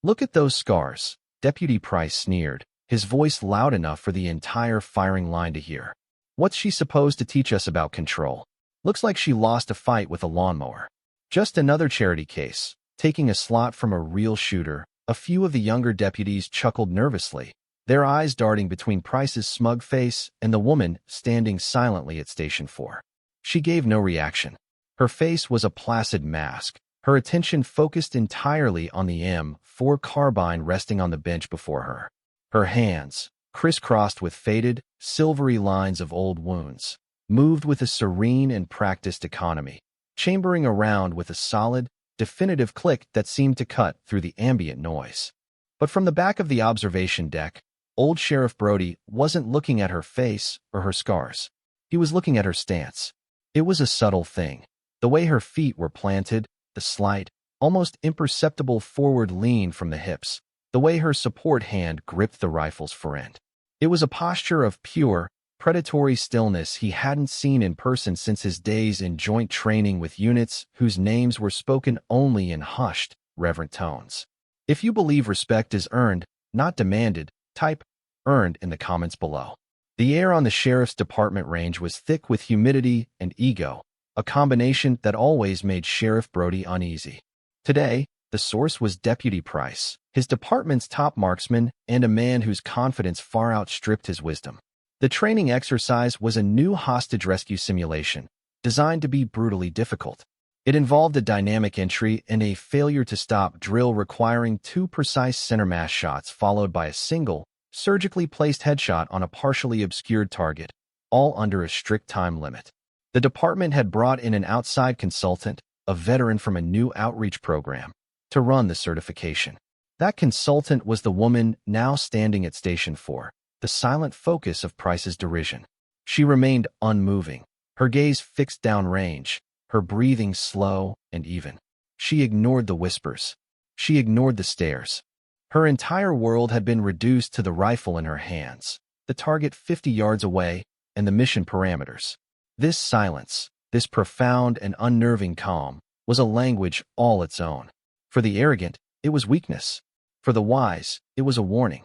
Look at those scars, Deputy Price sneered, his voice loud enough for the entire firing line to hear. What's she supposed to teach us about control? Looks like she lost a fight with a lawnmower. Just another charity case. Taking a slot from a real shooter, a few of the younger deputies chuckled nervously, their eyes darting between Price's smug face and the woman standing silently at Station 4. She gave no reaction. Her face was a placid mask, her attention focused entirely on the M4 carbine resting on the bench before her. Her hands, crisscrossed with faded, silvery lines of old wounds, moved with a serene and practiced economy, chambering around with a solid, definitive click that seemed to cut through the ambient noise. But from the back of the observation deck, old Sheriff Brody wasn't looking at her face or her scars. He was looking at her stance. It was a subtle thing. The way her feet were planted, the slight, almost imperceptible forward lean from the hips, the way her support hand gripped the rifle's ferend. It was a posture of pure, predatory stillness he hadn't seen in person since his days in joint training with units whose names were spoken only in hushed, reverent tones. If you believe respect is earned, not demanded, type earned in the comments below. The air on the sheriff's department range was thick with humidity and ego, a combination that always made Sheriff Brody uneasy. Today, the source was Deputy Price, his department's top marksman and a man whose confidence far outstripped his wisdom. The training exercise was a new hostage rescue simulation, designed to be brutally difficult. It involved a dynamic entry and a failure-to-stop drill requiring 2 precise center mass shots followed by a single, surgically placed headshot on a partially obscured target, all under a strict time limit. The department had brought in an outside consultant, a veteran from a new outreach program, to run the certification. That consultant was the woman now standing at Station 4, the silent focus of Price's derision. She remained unmoving, her gaze fixed downrange, her breathing slow and even. She ignored the whispers. She ignored the stares. Her entire world had been reduced to the rifle in her hands, the target 50 yards away, and the mission parameters. This silence, this profound and unnerving calm, was a language all its own. For the arrogant, it was weakness. For the wise, it was a warning.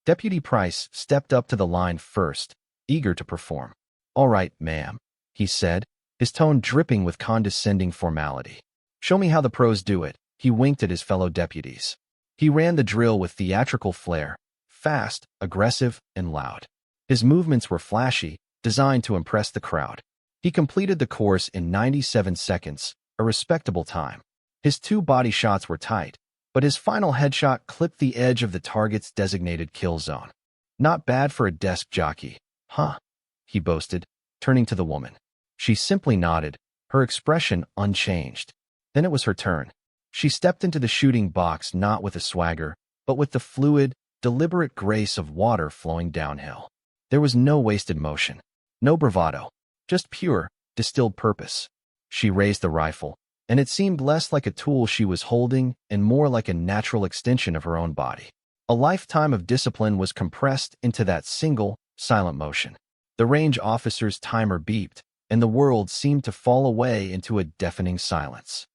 Deputy Price stepped up to the line first, eager to perform. "All right, ma'am," he said, his tone dripping with condescending formality. "Show me how the pros do it." He winked at his fellow deputies. He ran the drill with theatrical flair, fast, aggressive, and loud. His movements were flashy, designed to impress the crowd. He completed the course in 97 seconds, a respectable time. His 2 body shots were tight, but his final headshot clipped the edge of the target's designated kill zone. "Not bad for a desk jockey, huh?" he boasted, turning to the woman. She simply nodded, her expression unchanged. Then it was her turn. She stepped into the shooting box not with a swagger, but with the fluid, deliberate grace of water flowing downhill. There was no wasted motion, no bravado, just pure, distilled purpose. She raised the rifle, and it seemed less like a tool she was holding and more like a natural extension of her own body. A lifetime of discipline was compressed into that single, silent motion. The range officer's timer beeped, and the world seemed to fall away into a deafening silence.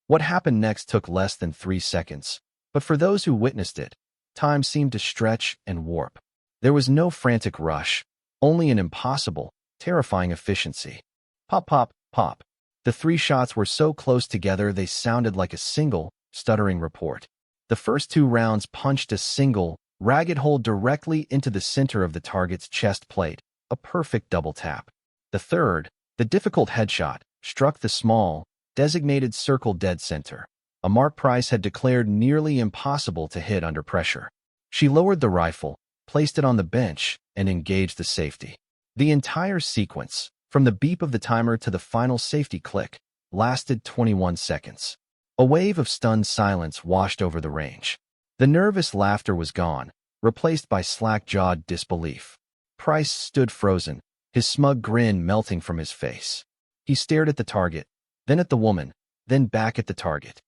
What happened next took less than 3 seconds, but for those who witnessed it, time seemed to stretch and warp. There was no frantic rush, only an impossible, terrifying efficiency. Pop, pop, pop. The 3 shots were so close together they sounded like a single, stuttering report. The first 2 rounds punched a single, ragged hole directly into the center of the target's chest plate, a perfect double tap. The third, the difficult headshot, struck the small, designated circle dead center, a mark Price had declared nearly impossible to hit under pressure. She lowered the rifle, placed it on the bench, and engaged the safety. The entire sequence, from the beep of the timer to the final safety click, lasted 21 seconds. A wave of stunned silence washed over the range. The nervous laughter was gone, replaced by slack-jawed disbelief. Price stood frozen, his smug grin melting from his face. He stared at the target, then at the woman, then back at the target.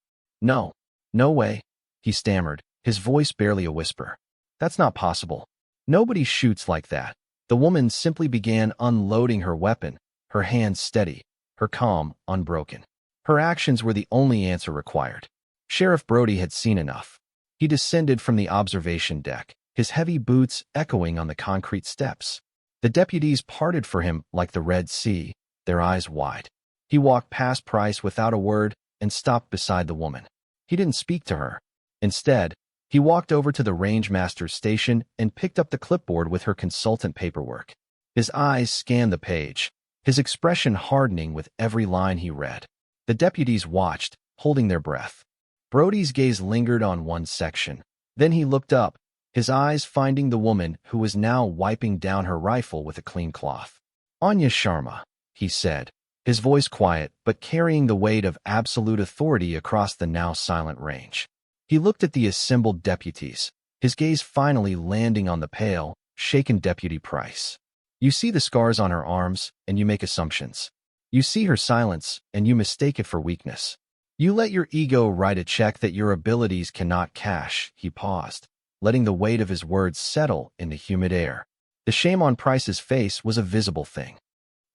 "No, no way," he stammered, his voice barely a whisper. "That's not possible. Nobody shoots like that." The woman simply began unloading her weapon, her hands steady, her calm unbroken. Her actions were the only answer required. Sheriff Brody had seen enough. He descended from the observation deck, his heavy boots echoing on the concrete steps. The deputies parted for him like the Red Sea, their eyes wide. He walked past Price without a word and stopped beside the woman. He didn't speak to her. Instead, he walked over to the rangemaster's station and picked up the clipboard with her consultant paperwork. His eyes scanned the page, his expression hardening with every line he read. The deputies watched, holding their breath. Brody's gaze lingered on one section. Then he looked up, his eyes finding the woman who was now wiping down her rifle with a clean cloth. "Anya Sharma," he said, his voice quiet but carrying the weight of absolute authority across the now silent range. He looked at the assembled deputies, his gaze finally landing on the pale, shaken Deputy Price. "You see the scars on her arms, and you make assumptions. You see her silence, and you mistake it for weakness. You let your ego write a check that your abilities cannot cash." He paused, letting the weight of his words settle in the humid air. The shame on Price's face was a visible thing.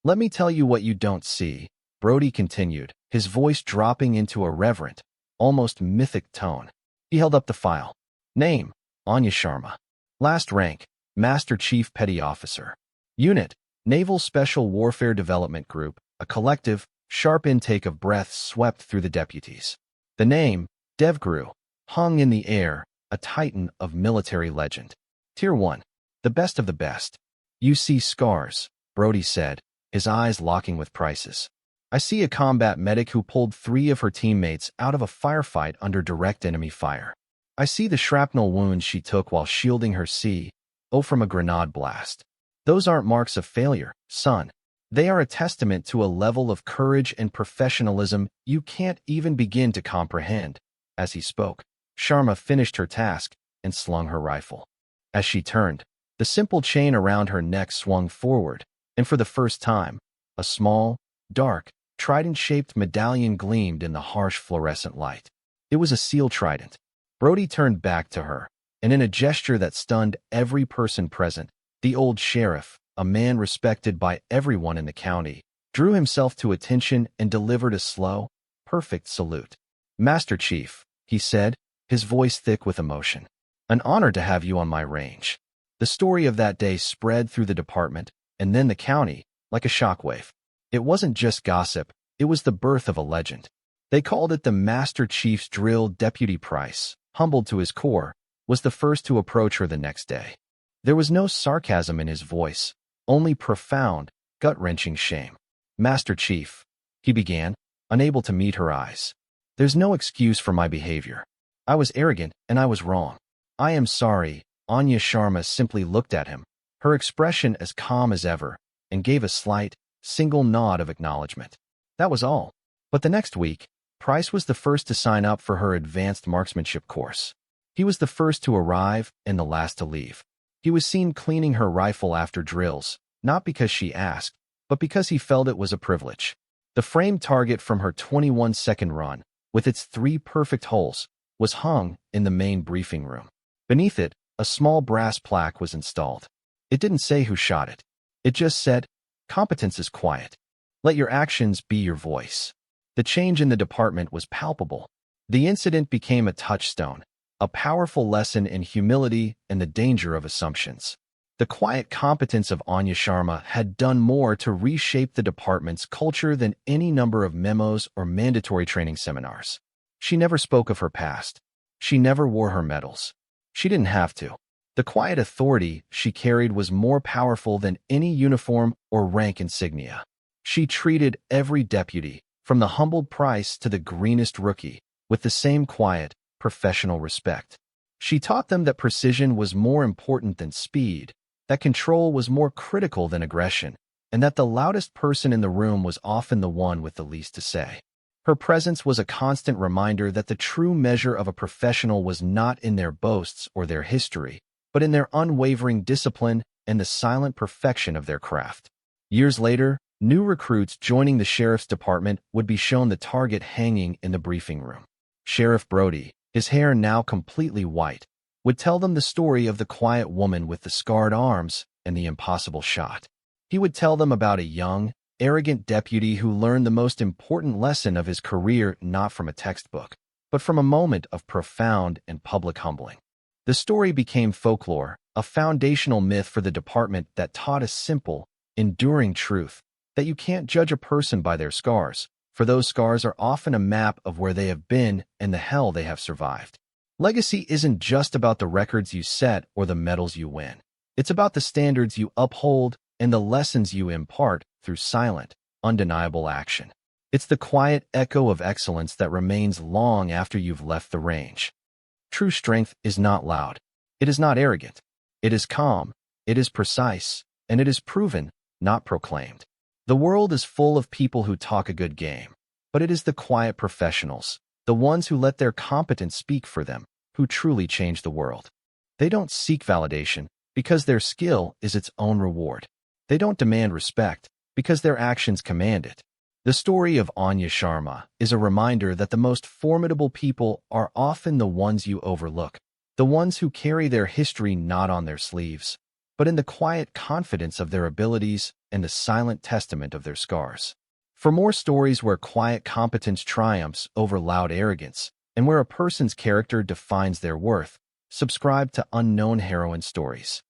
"Let me tell you what you don't see," Brody continued, his voice dropping into a reverent, almost mythic tone. He held up the file. "Name, Anya Sharma. Last rank, Master Chief Petty Officer. Unit, Naval Special Warfare Development Group." A collective, sharp intake of breath swept through the deputies. The name, Devgru, hung in the air, a titan of military legend. Tier 1, the best of the best. "You see scars," Brody said, his eyes locking with Price's. "I see a combat medic who pulled 3 of her teammates out of a firefight under direct enemy fire. I see the shrapnel wounds she took while shielding her C.O. from a grenade blast. Those aren't marks of failure, son. They are a testament to a level of courage and professionalism you can't even begin to comprehend." As he spoke, Sharma finished her task and slung her rifle. As she turned, the simple chain around her neck swung forward, and for the first time, a small, dark, trident-shaped medallion gleamed in the harsh fluorescent light. It was a seal trident. Brody turned back to her, and in a gesture that stunned every person present, the old sheriff, a man respected by everyone in the county, drew himself to attention and delivered a slow, perfect salute. "Master Chief," he said, his voice thick with emotion. "An honor to have you on my range." The story of that day spread through the department, and then the county, like a shockwave. It wasn't just gossip, it was the birth of a legend. They called it the Master Chief's drill. Deputy Price, humbled to his core, was the first to approach her the next day. There was no sarcasm in his voice, only profound, gut-wrenching shame. "Master Chief," he began, unable to meet her eyes. "There's no excuse for my behavior. I was arrogant and I was wrong. I am sorry." Anya Sharma simply looked at him, her expression as calm as ever, and gave a slight, single nod of acknowledgement. That was all. But the next week, Price was the first to sign up for her advanced marksmanship course. He was the first to arrive and the last to leave. He was seen cleaning her rifle after drills, not because she asked, but because he felt it was a privilege. The framed target from her 21-second run, with its 3 perfect holes, was hung in the main briefing room. Beneath it, a small brass plaque was installed. It didn't say who shot it. It just said, "Competence is quiet. Let your actions be your voice." The change in the department was palpable. The incident became a touchstone, a powerful lesson in humility and the danger of assumptions. The quiet competence of Anya Sharma had done more to reshape the department's culture than any number of memos or mandatory training seminars. She never spoke of her past. She never wore her medals. She didn't have to. The quiet authority she carried was more powerful than any uniform or rank insignia. She treated every deputy, from the humbled Price to the greenest rookie, with the same quiet, professional respect. She taught them that precision was more important than speed, that control was more critical than aggression, and that the loudest person in the room was often the one with the least to say. Her presence was a constant reminder that the true measure of a professional was not in their boasts or their history, but in their unwavering discipline and the silent perfection of their craft. Years later, new recruits joining the sheriff's department would be shown the target hanging in the briefing room. Sheriff Brody, his hair now completely white, would tell them the story of the quiet woman with the scarred arms and the impossible shot. He would tell them about a young, arrogant deputy who learned the most important lesson of his career not from a textbook, but from a moment of profound and public humbling. The story became folklore, a foundational myth for the department that taught a simple, enduring truth, that you can't judge a person by their scars, for those scars are often a map of where they have been and the hell they have survived. Legacy isn't just about the records you set or the medals you win. It's about the standards you uphold and the lessons you impart through silent, undeniable action. It's the quiet echo of excellence that remains long after you've left the range. True strength is not loud. It is not arrogant. It is calm. It is precise. And it is proven, not proclaimed. The world is full of people who talk a good game, but it is the quiet professionals, the ones who let their competence speak for them, who truly change the world. They don't seek validation because their skill is its own reward. They don't demand respect because their actions command it. The story of Anya Sharma is a reminder that the most formidable people are often the ones you overlook, the ones who carry their history not on their sleeves, but in the quiet confidence of their abilities and the silent testament of their scars. For more stories where quiet competence triumphs over loud arrogance, and where a person's character defines their worth, subscribe to Unknown Heroine Stories.